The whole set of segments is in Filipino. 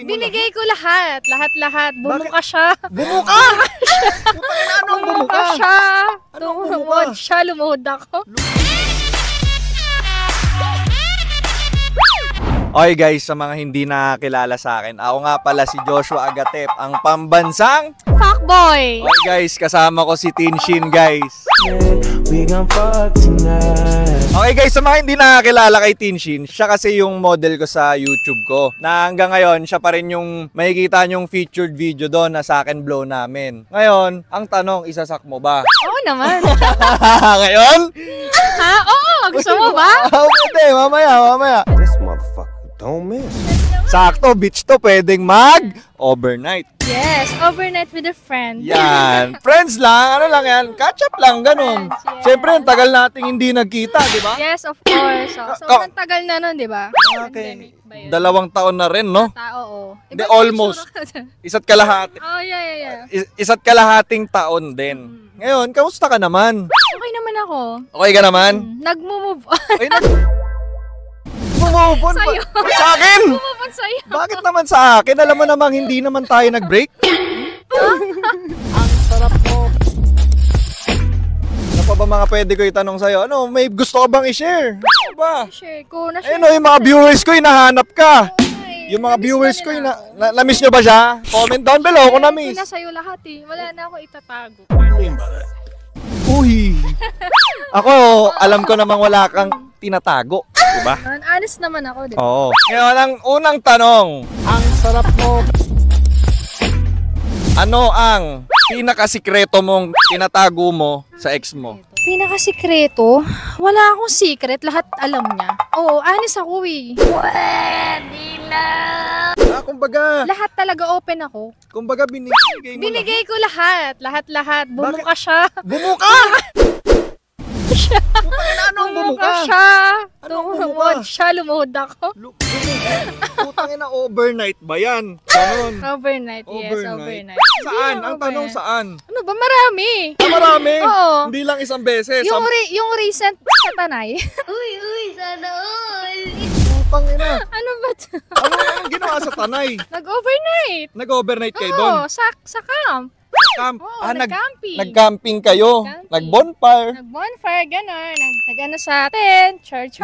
Binigay ko lahat. Lahat. Bumuka siya. Bumuka? Anong bumuka? siya. Anong bumuka? Tumuhod siya. Lumuhod ako. Okay guys, sa mga hindi nakakilala sa akin, ako nga pala si Joshua Agatep, ang pambansang Fuckboy! Okay guys, kasama ko si Tinshin guys. Okay guys, sa mga hindi nakakilala kay Tinshin, siya kasi yung model ko sa YouTube ko. Na hanggang ngayon, siya pa rin yung makikita nyong featured video doon na sa akin blow namin. Ngayon, ang tanong, isasak mo ba? Oo naman. Ngayon? Ha? Oo! Gusto mo ba? Pwede, mamaya. This motherfucker don't miss. Sakto, bitch to, pwedeng overnight. Yes, overnight with a friend. Yan. Friends lang, ano lang yan, catch up lang, ganun. Friends, yes. Siyempre, ang tagal nating hindi nagkita, di ba? Yes, of course. So, sobrang tagal na nun, di ba? Okay. Pandemic ba yun? 2 taon na rin, no? Oo. Hindi, almost. Isa't kalahati. Oh, yeah. Isa't kalahating taon din. Ngayon, kamusta ka naman? Okay naman ako. Okay ka naman? Nag-move on. Ay, bumubon Sa'yo. Sa akin? Move on sa'yo. Bakit naman sa akin? Alam mo namang hindi naman tayo nag-break? Ang sarap mo. Ano pa ba mga pwede ko itanong sa'yo? Ano, may gusto ka bang i-share? Ano ba? Share ko. Na-share Ayun o, yung mga viewers ko, hinahanap ka. Ay, Yung mga na-miss viewers ba ko, nila? na-miss nyo ba siya? Comment down below kung na-miss. Ito na sa'yo lahat eh. Wala na ako itatago. Uy! Ako, alam ko namang wala kang tinatago. Diba? Honest naman ako, di ba? Oo. Ngayon, ang unang tanong. Ang sarap mo. Ano ang pinakasikreto mong tinatago mo sa ex mo? Pinakasikreto? Wala akong secret. Lahat alam niya. Oo, honest ako eh. Kumbaga, Lahat talaga open ako. binigay mo Binigay ko lahat. Lahat. Bumuka siya. Bumuka? Anong bumuka? siya. Anong bumuka? Tumuhod siya. Lumuhod ako. Putangin na overnight ba yan? Ganon. Overnight, yes. Overnight. Saan? Hindi, Ang tanong overnight. saan? Ano ba? Marami. Marami. Oo. Hindi lang isang beses. Yung recent sa Tanay. Uy, sana all. Putangin na. Ano ba ito? Ano ginawa sa Tanay? Nag-overnight. Nag-overnight kayo doon? Oo, sa camp. Camp. Oo, Ah, nag-camping. nag-camping kayo? Nag-camping. Nag-bonfire? Nag-bonfire, gano'n. Nag-ano sa tent, church.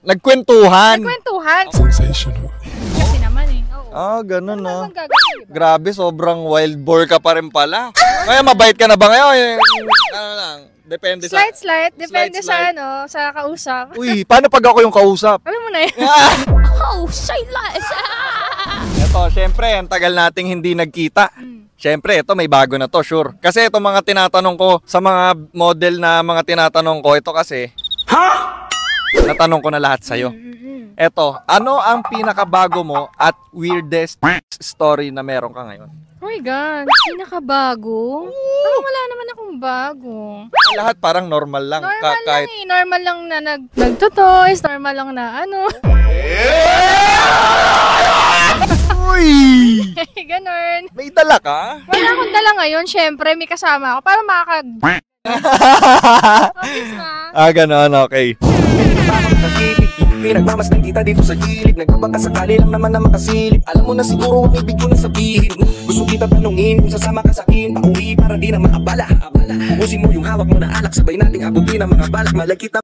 Nagkwentuhan. Nagkwentuhan. Sensational. Kasi naman eh. Oo. Ah, ganun Ano ah. naman gagawin, diba? Grabe, sobrang wild boar ka pa rin pala. Kaya mabait ka na ba ngayon? Ano lang, depende sa... Slight. Depende Slight. sa kausap. Uy, paano pag ako yung kausap? Alam mo na yun. Oh, say less. Ito, syempre, ang tagal nating hindi nagkita. Syempre, ito may bago na to, sure. Kasi ito mga tinatanong ko, sa mga model na mga tinatanong ko, ito kasi... Natanong ko na lahat sa'yo. Eto, ano ang pinakabago mo at weirdest story na meron ka ngayon? Oh my God. Pinakabago? Parang wala naman akong bago. Lahat parang normal lang. Normal Kahit... lang eh. Normal lang na nagtutoys. Normal lang na ano. Uy! Ganon. May dala ka? Wala akong dala ngayon. Syempre, may kasama ako. Para makakag... Obvious na. Ganon, okay. Pinagmamasdan kita dito sa gilid. Nagbabaka sakali lang naman na makasilip. Alam mo na siguro ang ibig ko na sabihin. Gusto kita tanungin kung sasama ka sa akin. Pauwi para di na maabala. Ubusin mo yung hawak mo na alak. Sabay nating abutin ang mga balak. Malay kita